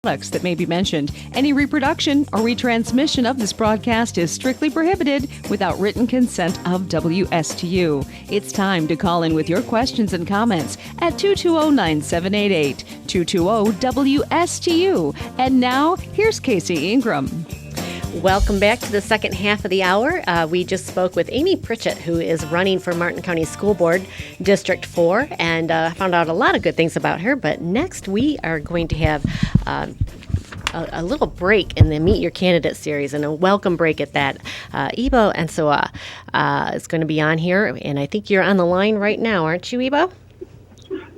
Products that may be mentioned. Any reproduction or retransmission of this broadcast is strictly prohibited without written consent of WSTU. It's time to call in with your questions and comments at 220-9788, 220-WSTU. And now, here's Casey Ingram. Welcome back to the second half of the hour. We just spoke with Amy Pritchett, who is running for Martin County School Board District 4, and found out a lot of good things about her. But next, we are going to have a little break in the Meet Your Candidate series, and a welcome break at that. Ebo Entsuah is going to be on here, and I think you're on the line right now, aren't you, Ebo?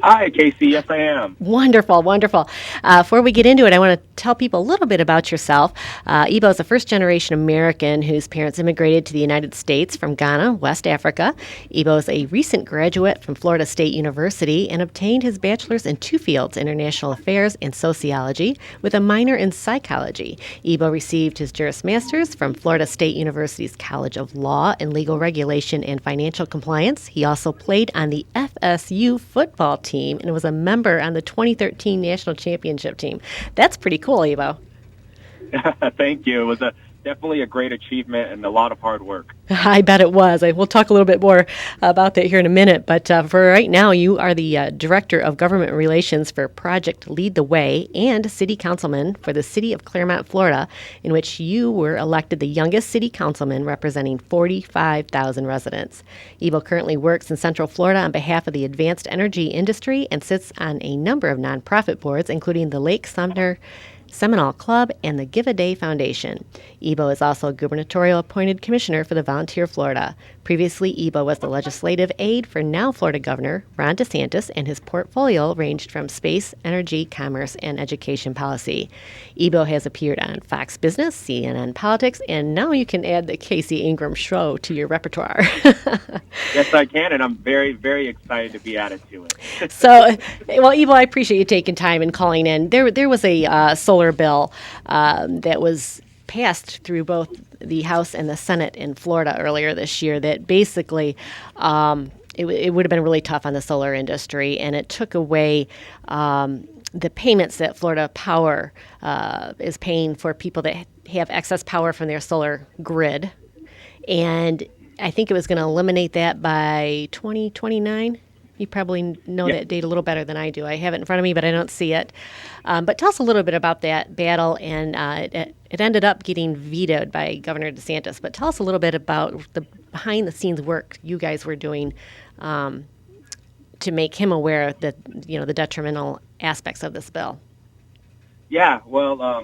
Hi, Casey. Yes, I am. Wonderful, wonderful. Before we get into it, I want to tell people a little bit about yourself. Ebo is a first-generation American whose parents immigrated to the United States from Ghana, West Africa. Ebo is a recent graduate from Florida State University and obtained his bachelor's in two fields, international affairs and sociology, with a minor in psychology. Ebo received his Juris Master's from Florida State University's College of Law in Legal Regulation and Financial Compliance. He also played on the FSU football team and was a member on the 2013 National Championship team. That's pretty cool, Ebo. Thank you. It was definitely a great achievement and a lot of hard work. I bet it was. We'll talk a little bit more about that here in a minute. But for right now, you are the Director of Government Relations for Project Lead the Way and City Councilman for the City of Claremont, Florida, in which you were elected the youngest city councilman representing 45,000 residents. Ebo currently works in Central Florida on behalf of the advanced energy industry and sits on a number of nonprofit boards, including the Lake Sumner Seminole Club and the Give a Day Foundation. Ebo is also a gubernatorial appointed commissioner for the Volunteer Florida. Previously, Ebo was the legislative aide for now Florida Governor Ron DeSantis, and his portfolio ranged from space, energy, commerce, and education policy. Ebo has appeared on Fox Business, CNN Politics, and now you can add the Casey Ingram Show to your repertoire. Yes, I can, and I'm very, very excited to be added to it. So, well, Ebo, I appreciate you taking time and calling in. There was a solar bill that was passed through both the House and the Senate in Florida earlier this year that basically it would have been really tough on the solar industry, and it took away the payments that Florida Power is paying for people that have excess power from their solar grid. And I think it was going to eliminate that by 2029. You probably know that date a little better than I do. I have it in front of me, but I don't see it. But tell us a little bit about that battle, and it ended up getting vetoed by Governor DeSantis. But tell us a little bit about the behind-the-scenes work you guys were doing to make him aware that the detrimental aspects of this bill. Yeah, well,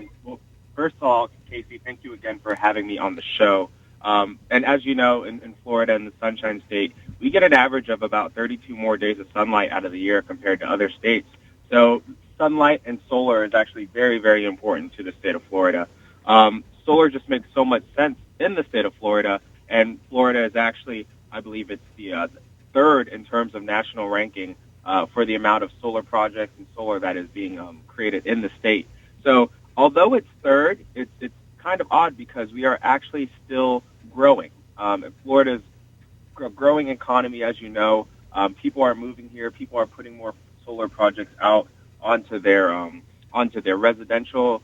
first of all, Casey, thank you again for having me on the show. And as you know, in Florida and the Sunshine State, we get an average of about 32 more days of sunlight out of the year compared to other states. So sunlight and solar is actually very, very important to the state of Florida. Solar just makes so much sense in the state of Florida, and Florida is actually, I believe it's the third in terms of national ranking for the amount of solar projects and solar that is being created in the state. So although it's third, it's kind of odd because we are actually still growing. Florida's a growing economy, as you know. People are moving here. People are putting more solar projects out onto their residential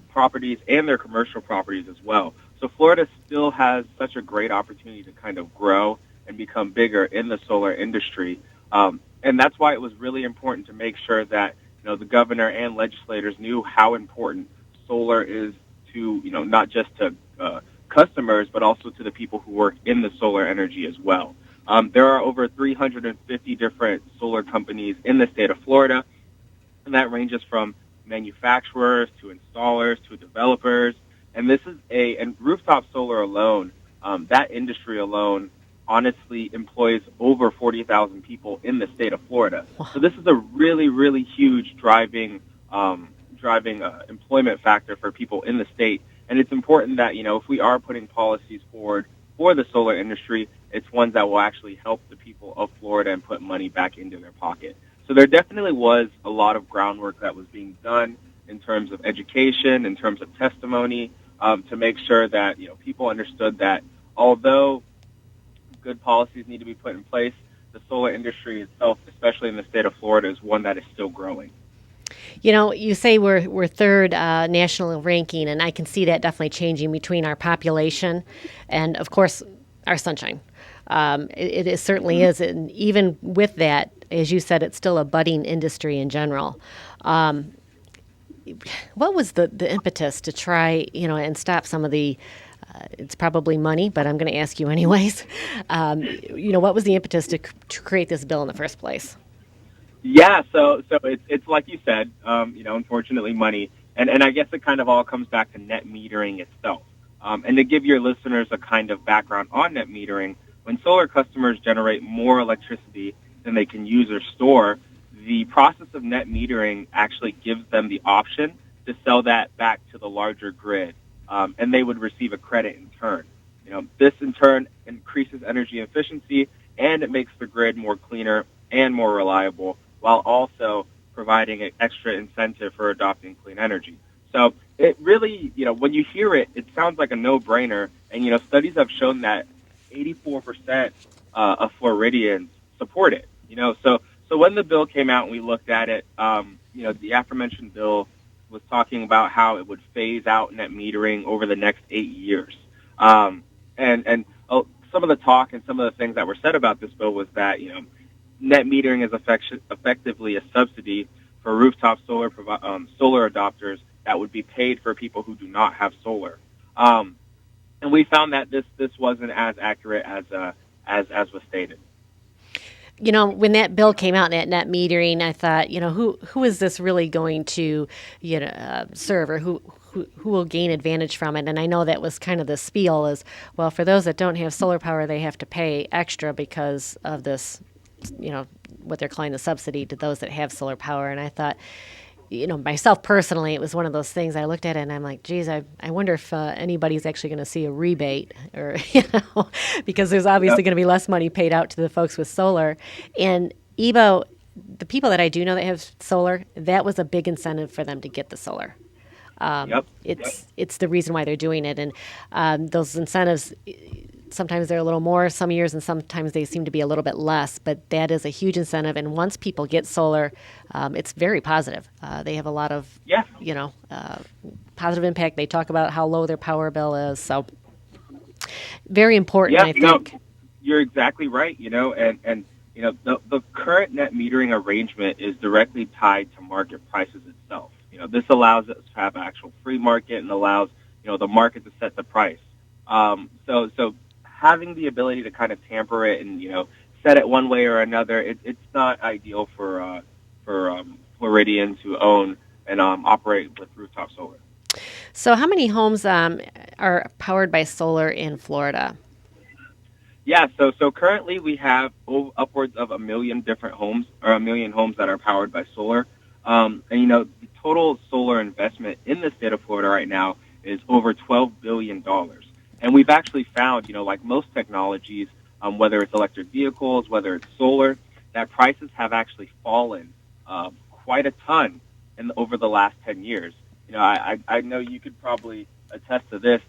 properties and their commercial properties as well. So Florida still has such a great opportunity to kind of grow and become bigger in the solar industry. And that's why it was really important to make sure that the governor and legislators knew how important solar is to not just to customers, but also to the people who work in the solar energy as well. There are over 350 different solar companies in the state of Florida, and that ranges from manufacturers to installers to developers. And this is and rooftop solar alone, that industry alone, honestly employs over 40,000 people in the state of Florida. So this is a really, really huge driving employment factor for people in the state. And it's important that, if we are putting policies forward for the solar industry, it's ones that will actually help the people of Florida and put money back into their pocket. So there definitely was a lot of groundwork that was being done in terms of education, in terms of testimony, to make sure that, people understood that although good policies need to be put in place, the solar industry itself, especially in the state of Florida, is one that is still growing. You say we're third national ranking, and I can see that definitely changing between our population and, of course, our sunshine. It certainly is, and even with that, as you said, it's still a budding industry in general. What was the impetus to try, and stop some of the? It's probably money, but I'm going to ask you anyways. What was the impetus to create this bill in the first place? Yeah, so it's like you said, unfortunately, money, and I guess it kind of all comes back to net metering itself. And to give your listeners a kind of background on net metering, when solar customers generate more electricity than they can use or store, the process of net metering actually gives them the option to sell that back to the larger grid, and they would receive a credit in turn. This in turn increases energy efficiency and it makes the grid more cleaner and more reliable, while also providing an extra incentive for adopting clean energy. So it really, when you hear it, it sounds like a no-brainer. And, studies have shown that 84% of Floridians support it. So when the bill came out and we looked at it, the aforementioned bill was talking about how it would phase out net metering over the next 8 years. And some of the talk and some of the things that were said about this bill was that, net metering is effectively a subsidy for rooftop solar adopters that would be paid for people who do not have solar. And we found that this wasn't as accurate as was stated. When that bill came out, that net metering, I thought, who is this really going to, serve, or who will gain advantage from it? And I know that was kind of the spiel is, well, for those that don't have solar power, they have to pay extra because of this, what they're calling the subsidy to those that have solar power. And I thought, myself personally, it was one of those things I looked at it and I'm like, geez, I wonder if anybody's actually going to see a rebate or, because there's obviously going to be less money paid out to the folks with solar. And Ebo, the people that I do know that have solar, that was a big incentive for them to get the solar. It's the reason why they're doing it. And those incentives, sometimes they're a little more some years and sometimes they seem to be a little bit less, but that is a huge incentive. And once people get solar, it's very positive. They have a lot of, positive impact. They talk about how low their power bill is. So very important, I think. You're exactly right, and the current net metering arrangement is directly tied to market prices itself. This allows us to have an actual free market and allows, the market to set the price. So having the ability to kind of tamper it and, set it one way or another, it's not ideal for Floridians who own and operate with rooftop solar. So how many homes are powered by solar in Florida? Yeah, so currently we have upwards of 1 million different homes, or 1 million homes that are powered by solar. And, the total solar investment in the state of Florida right now is over $12 billion. And we've actually found, like most technologies, whether it's electric vehicles, whether it's solar, that prices have actually fallen quite a ton over the last 10 years. I know you could probably attest to this,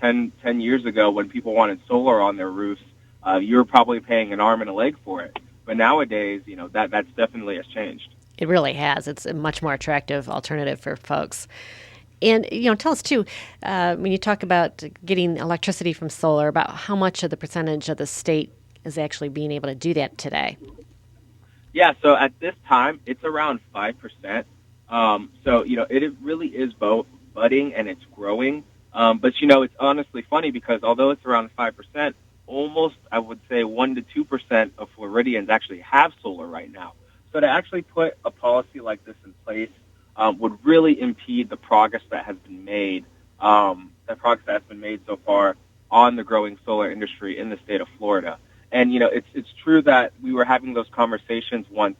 10 years ago when people wanted solar on their roofs, you were probably paying an arm and a leg for it. But nowadays, that's definitely has changed. It really has. It's a much more attractive alternative for folks. And, tell us, too, when you talk about getting electricity from solar, about how much of the percentage of the state is actually being able to do that today. Yeah, so at this time, it's around 5%. So, it really is both budding and it's growing. But, it's honestly funny because although it's around 5%, almost, I would say, 1 to 2% of Floridians actually have solar right now. So to actually put a policy like this in place would really impede the progress that has been made, so far on the growing solar industry in the state of Florida. And, it's true that we were having those conversations when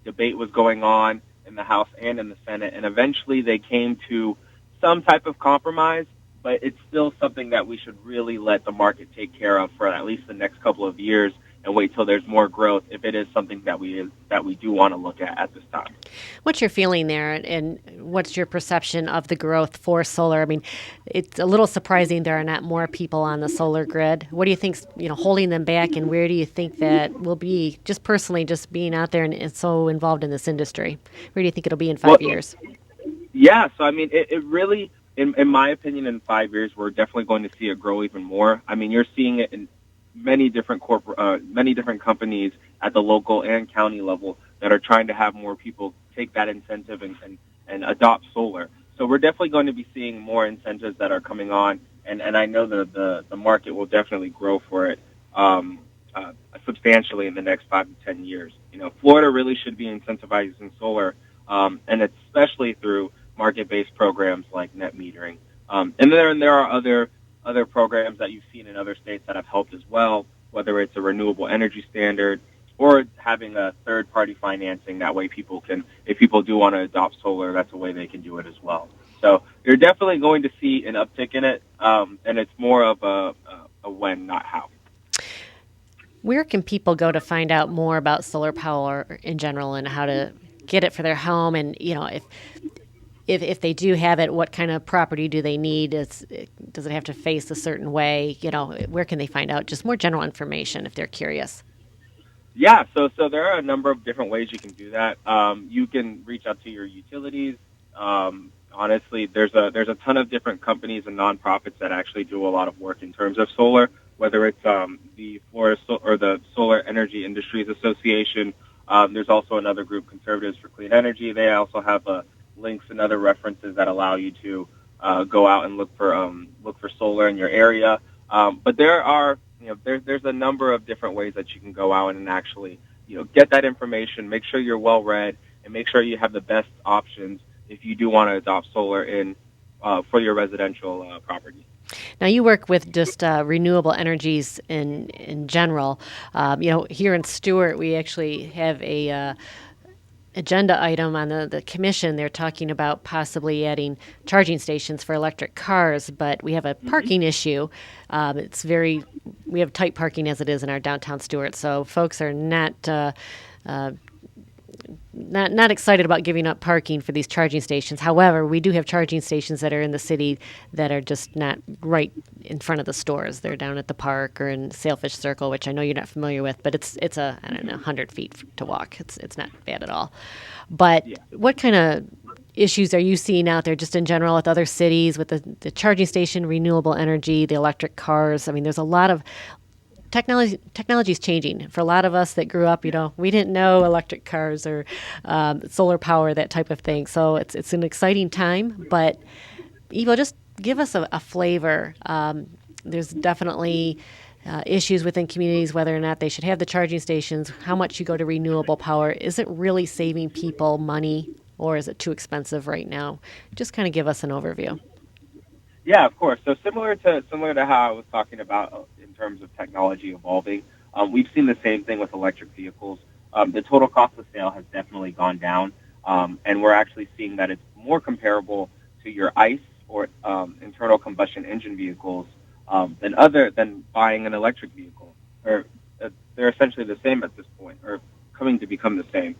debate was going on in the House and in the Senate, and eventually they came to some type of compromise, but it's still something that we should really let the market take care of for at least the next couple of years and wait till there's more growth if it is something that we do want to look at this time. What's your feeling there, and what's your perception of the growth for solar? I mean, it's a little surprising there are not more people on the solar grid. What do you think's holding them back, and where do you think that will be? Just personally, just being out there and so involved in this industry, where do you think it'll be in 5 years? Yeah, so I mean, it really, in my opinion, in 5 years, we're definitely going to see it grow even more. I mean, you're seeing it in many different companies at the local and county level that are trying to have more people take that incentive and adopt solar. So we're definitely going to be seeing more incentives that are coming on, and I know that the market will definitely grow for it substantially in the next 5 to 10 years. Florida really should be incentivizing solar, and especially through market-based programs like net metering. And there are other programs that you've seen in other states that have helped as well, whether it's a renewable energy standard or having a third-party financing. That way if people do want to adopt solar, that's a way they can do it as well. So you're definitely going to see an uptick in it, and it's more of a when, not how. Where can people go to find out more about solar power in general and how to get it for their home? And if they do have it, what kind of property do they need? Does it have to face a certain way? Where can they find out just more general information if they're curious? Yeah, so there are a number of different ways you can do that. You can reach out to your utilities. Honestly, there's a ton of different companies and nonprofits that actually do a lot of work in terms of solar, whether it's the Florida or the Solar Energy Industries Association. There's also another group, Conservatives for Clean Energy. They also have links and other references that allow you to go out and look for solar in your area. But there are there's a number of different ways that you can go out and actually get that information. Make sure you're well read and make sure you have the best options if you do want to adopt solar in for your residential property. Now, you work with just renewable energies in general. Here in Stewart, we actually have a agenda item on the commission. They're talking about possibly adding charging stations for electric cars, but we have a parking issue. We have tight parking as it is in our downtown Stewart, so folks are not excited about giving up parking for these charging stations. However, we do have charging stations that are in the city that are just not right in front of the stores. They're down at the park or in Sailfish Circle, which I know you're not familiar with, but it's 100 feet to walk. It's not bad at all. But what kind of issues are you seeing out there just in general with other cities with the charging station, renewable energy, the electric cars? I mean, there's a lot of technology is changing. For a lot of us that grew up, we didn't know electric cars or solar power, that type of thing. So it's an exciting time. But Ebo, just give us a flavor. There's definitely issues within communities whether or not they should have the charging stations, how much you go to renewable power. Is it really saving people money, or is it too expensive right now? Just kind of give us an overview. Yeah, of course. So similar to how I was talking about in terms of technology evolving, we've seen the same thing with electric vehicles. The total cost of sale has definitely gone down, and we're actually seeing that it's more comparable to your ICE or internal combustion engine vehicles than buying an electric vehicle. Or they're essentially the same at this point, or coming to become the same.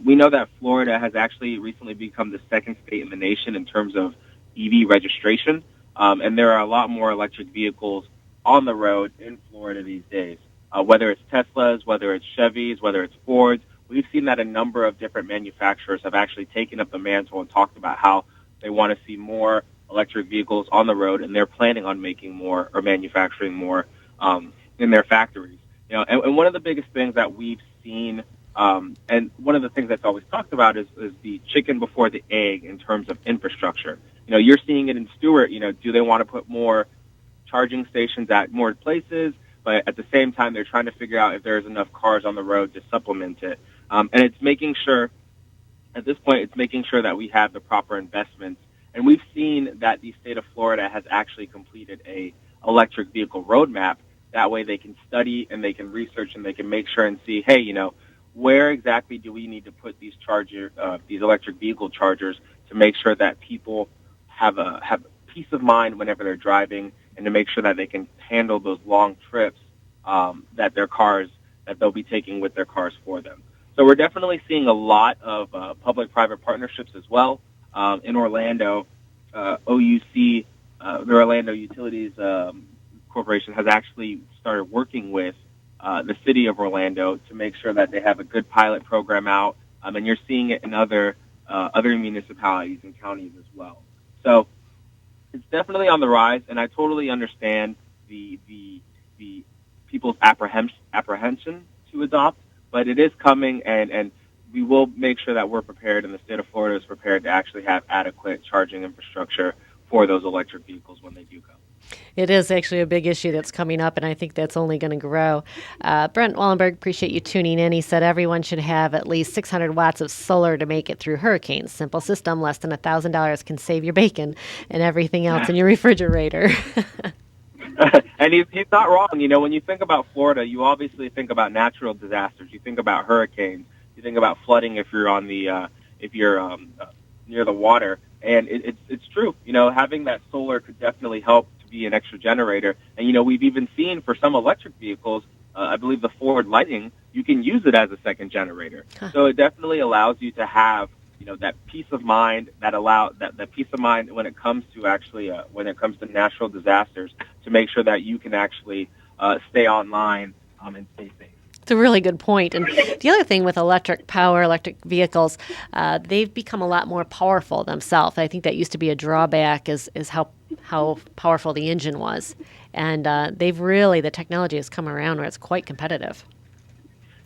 We know that Florida has actually recently become the second state in the nation in terms of EV registration. And there are a lot more electric vehicles on the road in Florida these days, whether it's Teslas, whether it's Chevys, whether it's Fords. We've seen that a number of different manufacturers have actually taken up the mantle and talked about how they want to see more electric vehicles on the road, and they're planning on making more or manufacturing more in their factories. And one of the biggest things that we've seen, and one of the things that's always talked about is the chicken before the egg in terms of infrastructure. You're seeing it in Stewart. Do they want to put more charging stations at more places? But at the same time, they're trying to figure out if there's enough cars on the road to supplement it. And it's making sure, at this point, that we have the proper investments. And we've seen that the state of Florida has actually completed a electric vehicle roadmap. That way they can study and they can research and they can make sure and see, hey, where exactly do we need to put these electric vehicle chargers to make sure that people have peace of mind whenever they're driving, and to make sure that they can handle those long trips that their cars that they'll be taking with their cars for them. So we're definitely seeing a lot of public-private partnerships as well. In Orlando, OUC, the Orlando Utilities Corporation, has actually started working with the city of Orlando to make sure that they have a good pilot program out, and you're seeing it in other municipalities and counties as well. So it's definitely on the rise, and I totally understand the people's apprehension to adopt, but it is coming, and we will make sure that we're prepared, and the state of Florida is prepared to actually have adequate charging infrastructure for those electric vehicles when they do come. It is actually a big issue that's coming up, and I think that's only going to grow. Brent Wallenberg, appreciate you tuning in. He said everyone should have at least 600 watts of solar to make it through hurricanes. Simple system, less than $1,000 can save your bacon and everything else in your refrigerator. And he's not wrong. You know, when you think about Florida, you obviously think about natural disasters. You think about hurricanes. You think about flooding if you're on the if you're near the water. And it's true. You know, having that solar could definitely help to be an extra generator. And, you know, we've even seen for some electric vehicles, I believe the Ford Lightning, you can use it as a second generator. So it definitely allows you to have, you know, that peace of mind that peace of mind when it comes to actually when it comes to natural disasters, to make sure that you can actually stay online and stay safe. It's a really good point. And the other thing with electric vehicles, they've become a lot more powerful themselves. I think that used to be a drawback is how powerful the engine was. And the technology has come around where it's quite competitive.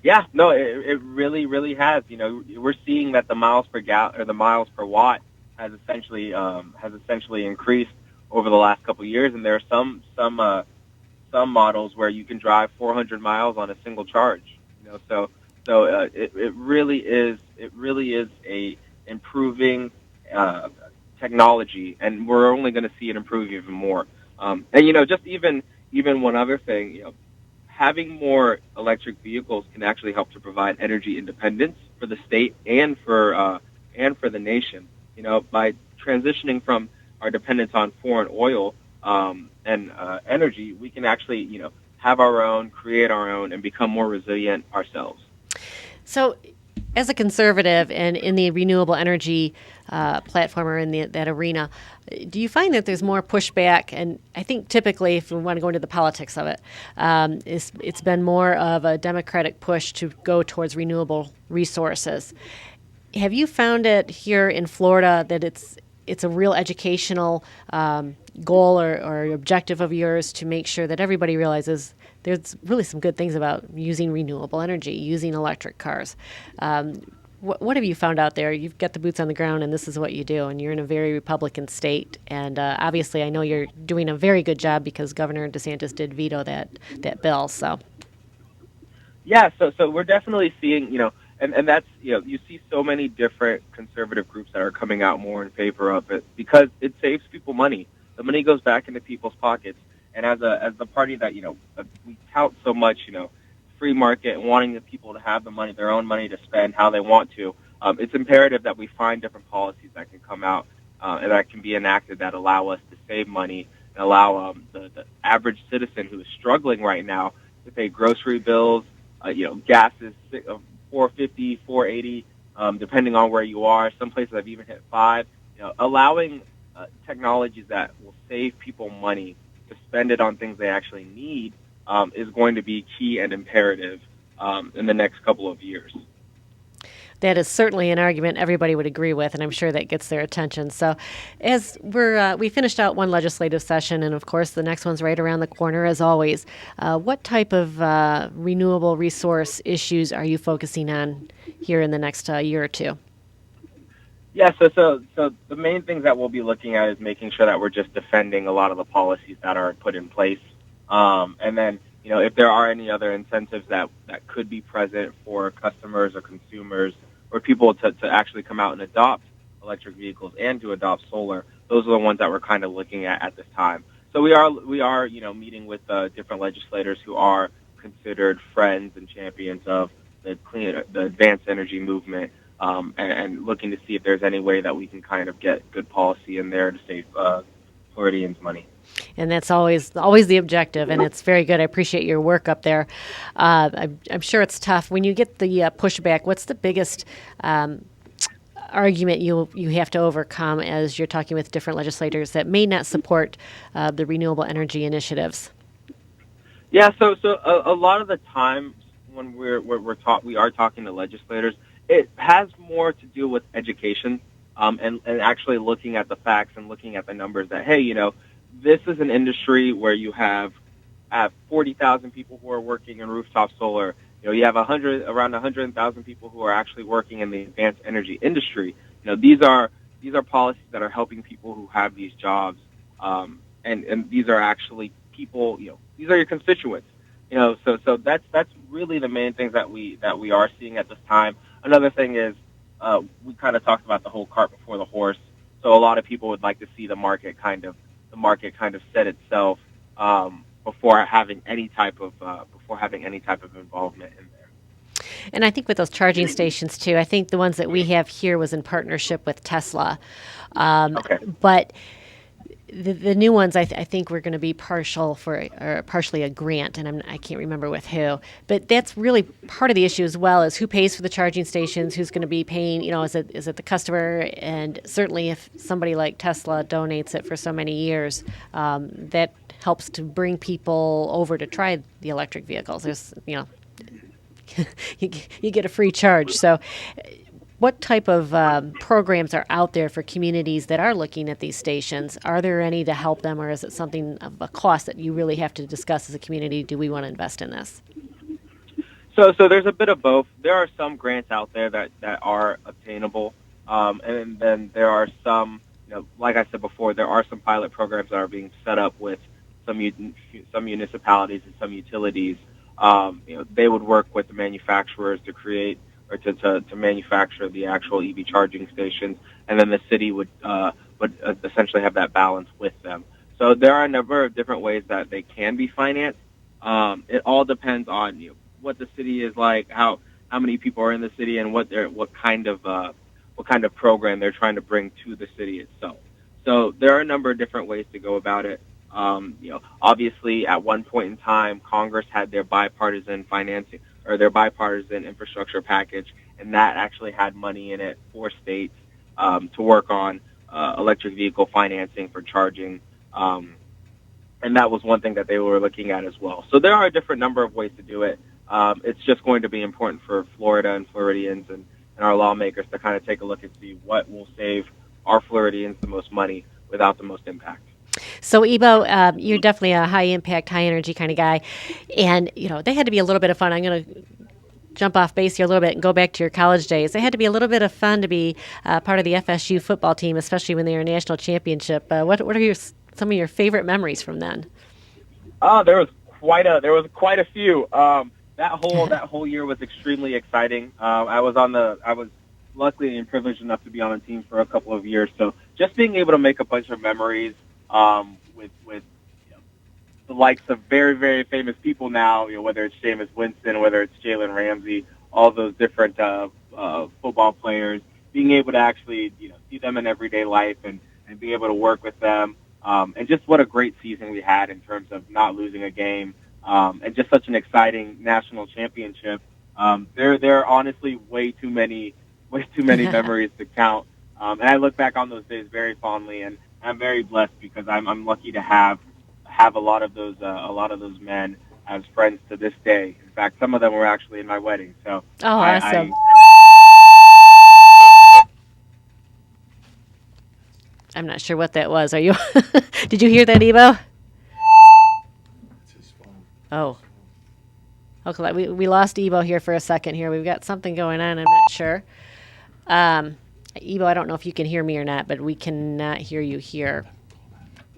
Yeah, no, it really, really has. You know, we're seeing that the miles per gallon or the miles per watt has essentially increased over the last couple of years, and there are some models where you can drive 400 miles on a single charge. You know, so it really is a improving technology, and we're only going to see it improve even more. And you know, just even one other thing, you know, having more electric vehicles can actually help to provide energy independence for the state and for the nation. You know, by transitioning from our dependence on foreign oil and energy, we can actually, you know, have our own, create our own, and become more resilient ourselves. So, as a conservative and in the renewable energy platform or in that arena, do you find that there's more pushback? And I think typically, if we want to go into the politics of it, it's been more of a Democratic push to go towards renewable resources. Have you found it here in Florida that it's a real educational goal or objective of yours to make sure that everybody realizes there's really some good things about using renewable energy, using electric cars? What have you found out there? You've got the boots on the ground, and this is what you do, and you're in a very Republican state. And obviously, I know you're doing a very good job because Governor DeSantis did veto that bill. So, yeah, so we're definitely seeing, you know, and that's, you know, you see so many different conservative groups that are coming out more in favor of it because it saves people money. The money goes back into people's pockets. And as the party that, you know, we tout so much, you know, free market and wanting the people to have the money, their own money to spend how they want to, it's imperative that we find different policies that can come out and that can be enacted that allow us to save money and allow the average citizen who is struggling right now to pay grocery bills. You know, gas is $4.50, $4.80, depending on where you are. Some places have even hit $5. You know, allowing technologies that will save people money to spend it on things they actually need is going to be key and imperative in the next couple of years. That is certainly an argument everybody would agree with, and I'm sure that gets their attention. So as we finished out one legislative session, and of course the next one's right around the corner as always, what type of renewable resource issues are you focusing on here in the next year or two? Yeah, so the main things that we'll be looking at is making sure that we're just defending a lot of the policies that are put in place. And then, you know, if there are any other incentives that could be present for customers or consumers or people to actually come out and adopt electric vehicles and to adopt solar, those are the ones that we're kind of looking at this time. So we are, you know, meeting with different legislators who are considered friends and champions of the advanced energy movement. And looking to see if there's any way that we can kind of get good policy in there to save Floridians money. And that's always the objective, and it's very good. I appreciate your work up there. I'm sure it's tough when you get the pushback. What's the biggest argument you have to overcome as you're talking with different legislators that may not support the renewable energy initiatives? Yeah, so a lot of the time when we are talking to legislators, it has more to do with education, and actually looking at the facts and looking at the numbers that, hey, this is an industry where you have 40,000 people who are working in rooftop solar. You have around 100,000 people who are actually working in the advanced energy industry. These are policies that are helping people who have these jobs, and these are actually people. These are your constituents. So that's really the main things that we are seeing at this time. Another thing is we kind of talked about the whole cart before the horse. So a lot of people would like to see the market kind of set itself before having any type of involvement in there. And I think with those charging stations too, I think the ones that we have here was in partnership with Tesla. Okay. But the new ones, I think we're going to be partially a grant, and I can't remember with who. But that's really part of the issue as well, is who pays for the charging stations, who's going to be paying. Is it the customer? And certainly, if somebody like Tesla donates it for so many years, that helps to bring people over to try the electric vehicles. There's you get a free charge. So what type of programs are out there for communities that are looking at these stations? Are there any to help them, or is it something of a cost that you really have to discuss as a community? Do we want to invest in this? So there's a bit of both. There are some grants out there that are obtainable, and then there are some, like I said before, there are some pilot programs that are being set up with some municipalities and some utilities. They would work with the manufacturers to create or to manufacture the actual EV charging stations, and then the city would essentially have that balance with them. So there are a number of different ways that they can be financed. It all depends on what the city is like, how many people are in the city, and what kind of program they're trying to bring to the city itself. So there are a number of different ways to go about it. Obviously, at one point in time, Congress had their bipartisan financing or their bipartisan infrastructure package, and that actually had money in it for states to work on electric vehicle financing for charging, and that was one thing that they were looking at as well. So there are a different number of ways to do it. It's just going to be important for Florida and Floridians and our lawmakers to kind of take a look and see what will save our Floridians the most money without the most impact. So, Ebo, you're definitely a high-impact, high-energy kind of guy. And, they had to be a little bit of fun. I'm going to jump off base here a little bit and go back to your college days. It had to be a little bit of fun to be part of the FSU football team, especially when they were a national championship. What are some of your favorite memories from then? There was quite a few. That whole year was extremely exciting. I was luckily and privileged enough to be on a team for a couple of years. So just being able to make a bunch of memories with the likes of very, very famous people now, whether it's Jameis Winston, whether it's Jalen Ramsey, all those different football players, being able to actually see them in everyday life and being able to work with them, and just what a great season we had in terms of not losing a game, and just such an exciting national championship. There are honestly way too many memories to count, and I look back on those days very fondly, and I'm very blessed because I'm lucky to have a lot of those men as friends to this day. In fact, some of them were actually in my wedding. So awesome. I'm not sure what that was. Are you? Did you hear that, Ebo? It's his phone. Oh. Okay, we lost Ebo here for a second. Here, we've got something going on. I'm not sure. Ebo, I don't know if you can hear me or not, but we cannot hear you here.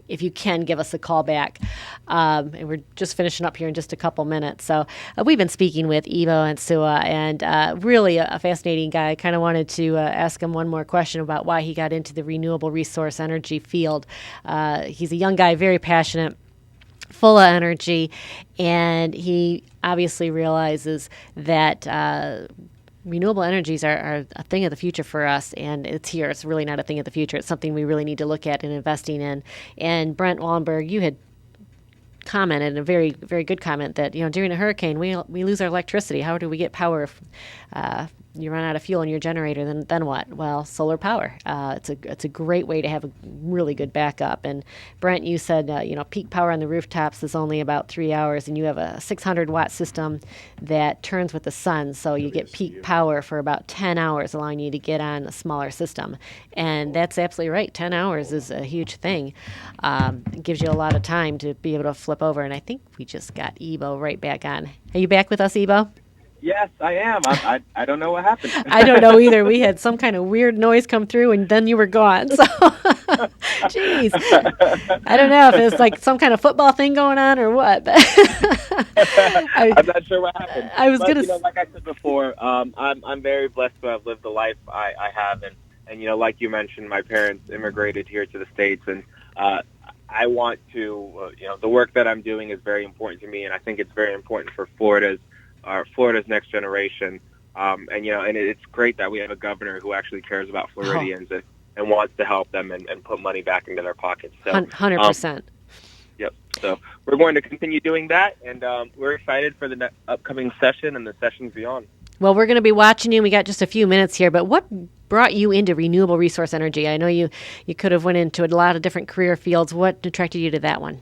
If you can, give us a call back. And we're just finishing up here in just a couple minutes. So we've been speaking with Ebo Entsuah, and really a fascinating guy. I kind of wanted to ask him one more question about why he got into the renewable resource energy field. He's a young guy, very passionate, full of energy, and he obviously realizes that renewable energies are a thing of the future for us, and it's here. It's really not a thing of the future. It's something we really need to look at and investing in. And Brent Wallenberg, you had commented, a very, very good comment, that during a hurricane we lose our electricity. How do we get power if you run out of fuel in your generator? Then what? Well, solar power. It's a great way to have a really good backup. And Brent, you said peak power on the rooftops is only about 3 hours, and you have a 600-watt system that turns with the sun, so you get peak power for about 10 hours, allowing you to get on a smaller system. And that's absolutely right. 10 hours is a huge thing. It gives you a lot of time to be able to flip over. And I think we just got Ebo right back on. Are you back with us, Ebo? Yes, I am. I don't know what happened. I don't know either. We had some kind of weird noise come through, and then you were gone. So, jeez. I don't know if it's like some kind of football thing going on or what. I'm not sure what happened. I was going to, like I said before, I'm very blessed to have lived the life I have, and like you mentioned, my parents immigrated here to the States, and I want to, the work that I'm doing is very important to me, and I think it's very important for Florida's next generation. And it's great that we have a governor who actually cares about Floridians and wants to help them and put money back into their pockets. So 100%. Yep. So we're going to continue doing that, and we're excited for the upcoming session and the sessions beyond. Well, we're going to be watching you. We got just a few minutes here, but what brought you into renewable resource energy? I know you could have went into a lot of different career fields. What attracted you to that one?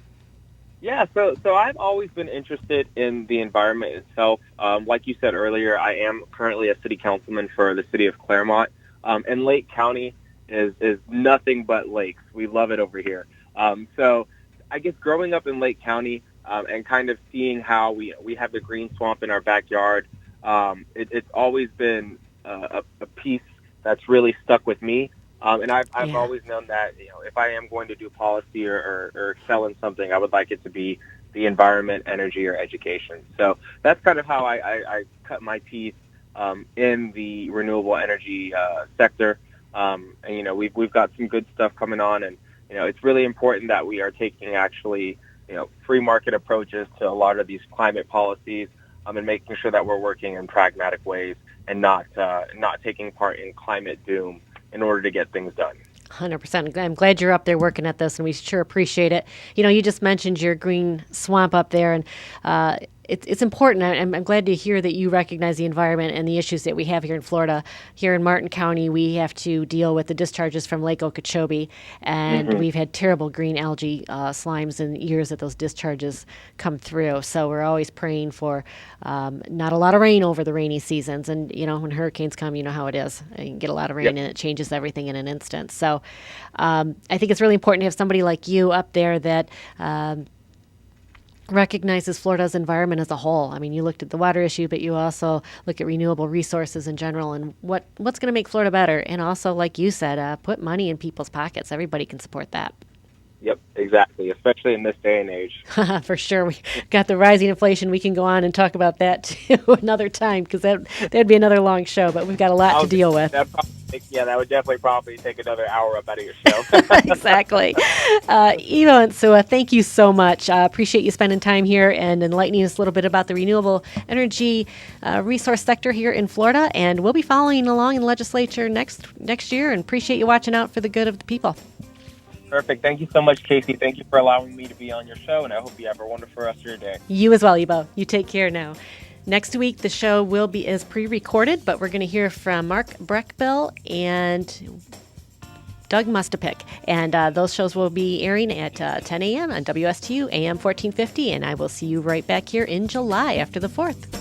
Yeah, so I've always been interested in the environment itself. Like you said earlier, I am currently a city councilman for the city of Claremont, and Lake County is nothing but lakes. We love it over here. So I guess growing up in Lake County and kind of seeing how we have the green swamp in our backyard, it's always been a piece that's really stuck with me. And I've always known that, if I am going to do policy or excel in something, I would like it to be the environment, energy, or education. So that's kind of how I cut my teeth in the renewable energy sector. And, we've got some good stuff coming on, and, it's really important that we are taking actually, free market approaches to a lot of these climate policies, and making sure that we're working in pragmatic ways and not taking part in climate doom in order to get things done. 100%. I'm glad you're up there working at this, and we sure appreciate it. You just mentioned your green swamp up there, and it's important. I'm glad to hear that you recognize the environment and the issues that we have here in Florida. Here in Martin County, we have to deal with the discharges from Lake Okeechobee, and we've had terrible green algae slimes in years that those discharges come through. So we're always praying for not a lot of rain over the rainy seasons. And, when hurricanes come, you know how it is. You can get a lot of rain, and it changes everything in an instant. So I think it's really important to have somebody like you up there that recognizes Florida's environment as a whole. I mean, you looked at the water issue, but you also look at renewable resources in general and what's going to make Florida better. And also, like you said, put money in people's pockets. Everybody can support that. Yep, exactly, especially in this day and age. For sure. We got the rising inflation. We can go on and talk about that too another time, because that'd be another long show, but we've got a lot to deal with. That would definitely probably take another hour up out of your show. Exactly. Ebo Entsuah, thank you so much. Appreciate you spending time here and enlightening us a little bit about the renewable energy resource sector here in Florida. And we'll be following along in the legislature next year, and appreciate you watching out for the good of the people. Perfect. Thank you so much, Casey. Thank you for allowing me to be on your show, and I hope you have a wonderful rest of your day. You as well, Ebo. You take care now. Next week, the show is pre-recorded, but we're going to hear from Mark Breckbill and Doug Mustapik. And those shows will be airing at 10 a.m. on WSTU AM 1450, and I will see you right back here in July after the 4th.